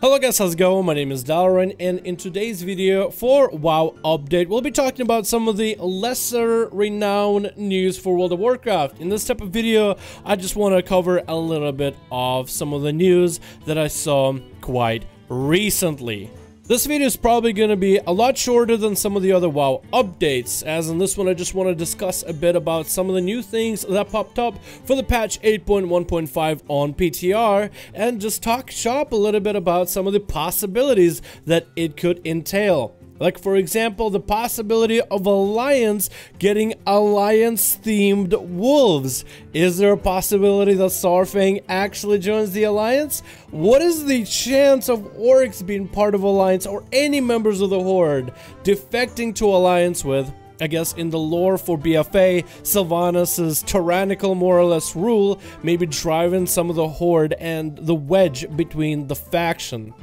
Hello guys, how's it going? My name is Dalaran, and in today's video for WoW Update, we'll be talking about some of the lesser renowned news for World of Warcraft. In this type of video, I just want to cover a little bit of some of the news that I saw quite recently. This video is probably going to be a lot shorter than some of the other WoW updates, as in this one I just want to discuss a bit about some of the new things that popped up for the patch 8.1.5 on PTR, and just talk shop a little bit about some of the possibilities that it could entail. Like, for example, the possibility of Alliance getting Alliance-themed wolves. Is there a possibility that Saurfang actually joins the Alliance? What is the chance of orcs being part of Alliance or any members of the Horde defecting to Alliance with, I guess in the lore for BFA, Sylvanas' tyrannical more or less rule, maybe driving some of the Horde and the wedge between the faction?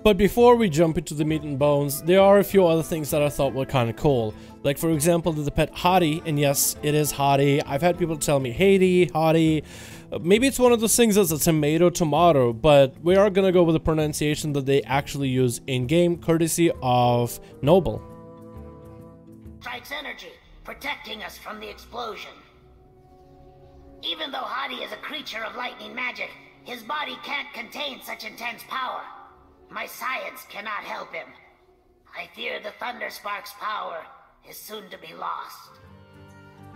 But before we jump into the meat and bones, there are a few other things that I thought were kind of cool. Like, for example, the pet Hottie, and yes, it is Hottie. I've had people tell me Haiti, Hottie. Maybe it's one of those things that's a tomato, but we are gonna go with the pronunciation that they actually use in-game, courtesy of Noble. Strikes energy, protecting us from the explosion. Even though Hottie is a creature of lightning magic, his body can't contain such intense power. My science cannot help him. I fear the Thunderspark's power is soon to be lost.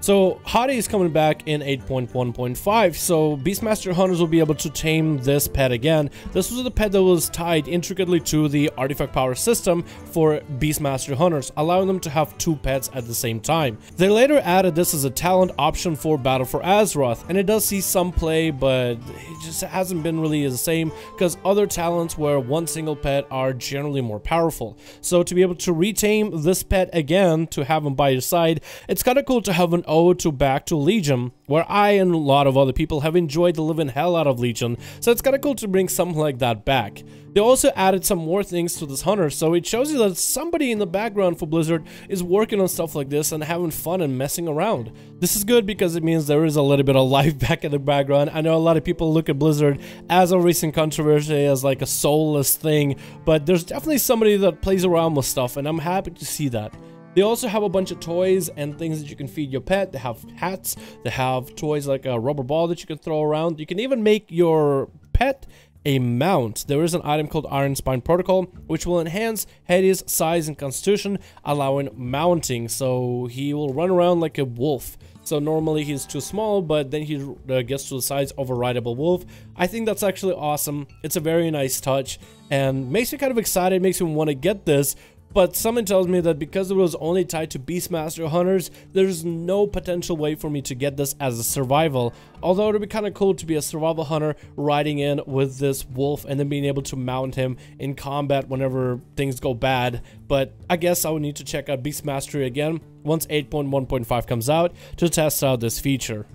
So, Hottie is coming back in 8.1.5, so Beastmaster Hunters will be able to tame this pet again. This was the pet that was tied intricately to the artifact power system for Beastmaster Hunters, allowing them to have two pets at the same time. They later added this as a talent option for Battle for Azeroth, and it does see some play, but it just hasn't been really the same, because other talents where one single pet are generally more powerful. So to be able to retame this pet again, to have him by your side, it's kind of cool to have an ode to back to Legion, where I and a lot of other people have enjoyed the living hell out of Legion, so it's kind of cool to bring something like that back. They also added some more things to this hunter, so it shows you that somebody in the background for Blizzard is working on stuff like this and having fun and messing around. This is good because it means there is a little bit of life back in the background. I know a lot of people look at Blizzard as a recent controversy, as like a soulless thing, but there's definitely somebody that plays around with stuff, and I'm happy to see that. They also have a bunch of toys and things that you can feed your pet. They have hats, they have toys like a rubber ball that you can throw around. You can even make your pet a mount. There is an item called Iron Spine Protocol, which will enhance Hades' size and constitution, allowing mounting. So he will run around like a wolf. So normally he's too small, but then he gets to the size of a rideable wolf. I think that's actually awesome. It's a very nice touch and makes me kind of excited, makes me want to get this. But someone tells me that because it was only tied to Beastmaster Hunters, there's no potential way for me to get this as a survival. Although it would be kind of cool to be a survival hunter riding in with this wolf and then being able to mount him in combat whenever things go bad. But I guess I would need to check out Beastmastery again once 8.1.5 comes out to test out this feature.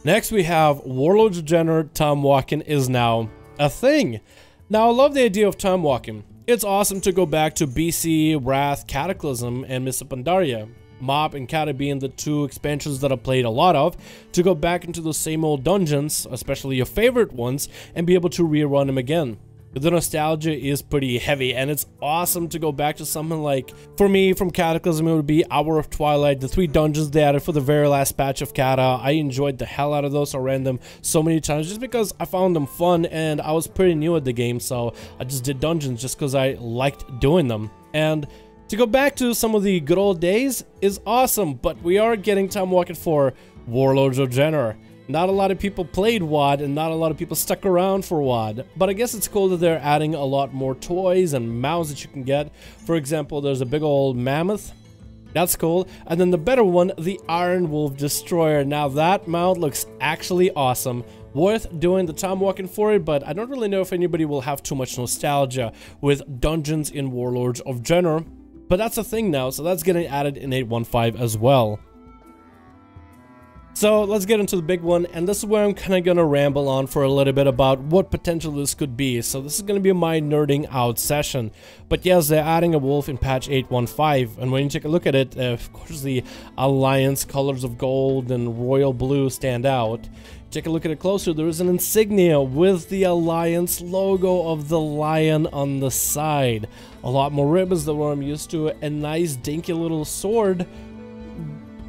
Next we have Warlords General time walking is now a thing. Now I love the idea of time walking. It's awesome to go back to BC, Wrath, Cataclysm, and Mists of Pandaria. Mob and Cata being the two expansions that I played a lot of, to go back into the same old dungeons, especially your favorite ones, and be able to rerun them again. The nostalgia is pretty heavy, and it's awesome to go back to something like, for me, from Cataclysm, it would be Hour of Twilight, the 3 dungeons they added for the very last patch of Cata. I enjoyed the hell out of those. I ran them so many times just because I found them fun, and I was pretty new at the game, so I just did dungeons just because I liked doing them. And to go back to some of the good old days is awesome, but we are getting time walking for Warlords of Draenor. Not a lot of people played WoD, and not a lot of people stuck around for WoD, but I guess it's cool that they're adding a lot more toys and mounts that you can get. For example, there's a big old mammoth. That's cool. And then the better one, the Iron Wolf Destroyer. Now that mount looks actually awesome. Worth doing the time walking for it, but I don't really know if anybody will have too much nostalgia with dungeons in Warlords of Draenor. But that's a thing now, so that's getting added in 8.1.5 as well. So let's get into the big one, and this is where I'm kind of gonna ramble on for a little bit about what potential this could be. So this is gonna be my nerding out session. But yes, they're adding a wolf in patch 8.15, and when you take a look at it, of course the Alliance colors of gold and royal blue stand out. Take a look at it closer, there is an insignia with the Alliance logo of the lion on the side. A lot more ribbons than what I'm used to, a nice dinky little sword.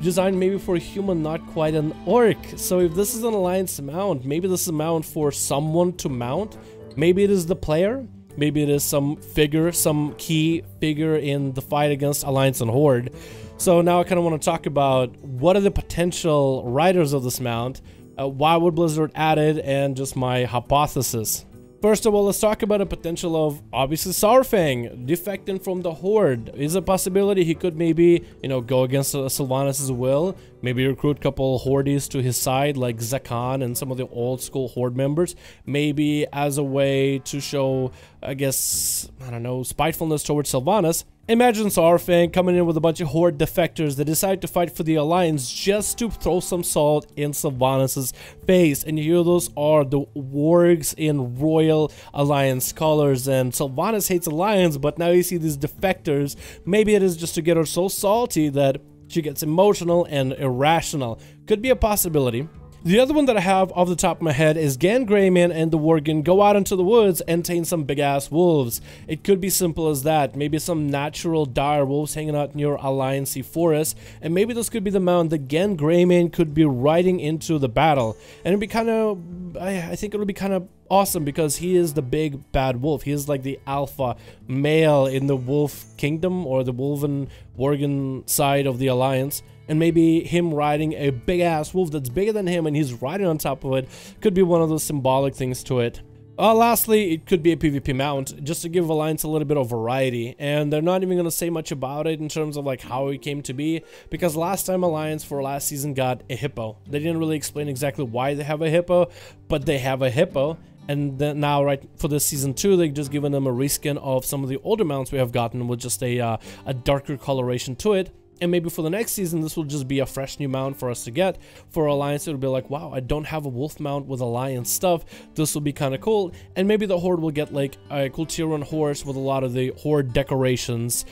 Designed maybe for a human, not quite an orc. So if this is an Alliance mount, maybe this is a mount for someone to mount. Maybe it is the player. Maybe it is some figure, some key figure in the fight against Alliance and Horde. So now I kind of want to talk about what are the potential riders of this mount, why would Blizzard add it, and just my hypothesis. First of all, let's talk about a potential of, obviously, Saurfang defecting from the Horde. Is a possibility he could maybe, you know, go against Sylvanas' will, maybe recruit a couple Hordes to his side, like Zakan and some of the old school Horde members, maybe as a way to show, I guess, I don't know, spitefulness towards Sylvanas. Imagine Saurfang coming in with a bunch of Horde defectors that decide to fight for the Alliance just to throw some salt in Sylvanas' face. And here those are the wargs in Royal Alliance colors, and Sylvanas hates Alliance, but now you see these defectors. Maybe it is just to get her so salty that she gets emotional and irrational. Could be a possibility. The other one that I have off the top of my head is Gan Greyman and the Worgen go out into the woods and tame some big-ass wolves. It could be simple as that. Maybe some natural dire wolves hanging out near Alliance forest, and maybe this could be the mount that Gan Greyman could be riding into the battle. And it'd be kind of, I think it would be kind of awesome because he is the big bad wolf. He is like the alpha male in the wolf kingdom, or the Wolven Worgen side of the Alliance. And maybe him riding a big-ass wolf that's bigger than him and he's riding on top of it could be one of those symbolic things to it. Lastly, it could be a PvP mount, just to give Alliance a little bit of variety. And they're not even going to say much about it in terms of like how it came to be, because last time Alliance for last season got a hippo. They didn't really explain exactly why they have a hippo, but they have a hippo. And then now, right, for this season 2, they've just given them a reskin of some of the older mounts we have gotten with just a darker coloration to it. And maybe for the next season, this will just be a fresh new mount for us to get. For Alliance, it'll be like, wow, I don't have a wolf mount with Alliance stuff. This will be kind of cool. And maybe the Horde will get like a Kultiran horse with a lot of the Horde decorations.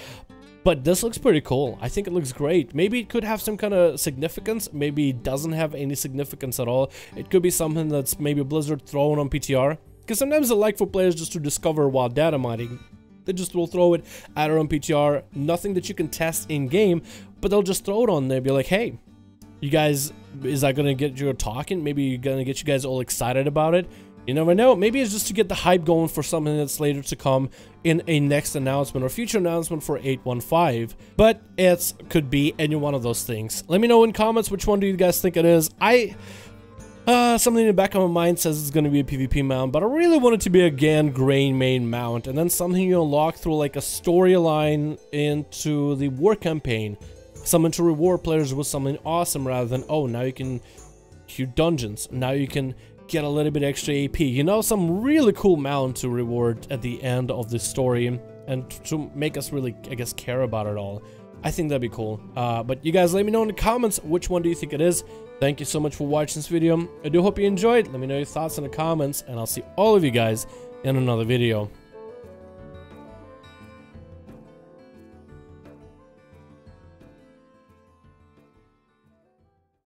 But this looks pretty cool. I think it looks great. Maybe it could have some kind of significance. Maybe it doesn't have any significance at all. It could be something that's maybe Blizzard throwing on PTR. Because sometimes they like for players just to discover while data mining. They just will throw it at our own PTR, nothing that you can test in game, but they'll just throw it on there, be like, hey, you guys, is that gonna get you talking? Maybe gonna get you guys all excited about it? You never know. Maybe it's just to get the hype going for something that's later to come in a next announcement or future announcement for 8.15. But it could be any one of those things. Let me know in comments which one do you guys think it is. Something in the back of my mind says it's going to be a PvP mount, but I really want it to be a Gan Greyman mount, and then something you unlock through like a storyline into the war campaign. Something to reward players with something awesome rather than, oh, now you can queue dungeons, now you can get a little bit extra AP. You know, some really cool mount to reward at the end of the story and to make us really, I guess, care about it all. I think that'd be cool. But you guys let me know in the comments which one do you think it is. Thank you so much for watching this video. I do hope you enjoyed. Let me know your thoughts in the comments, and I'll see all of you guys in another video.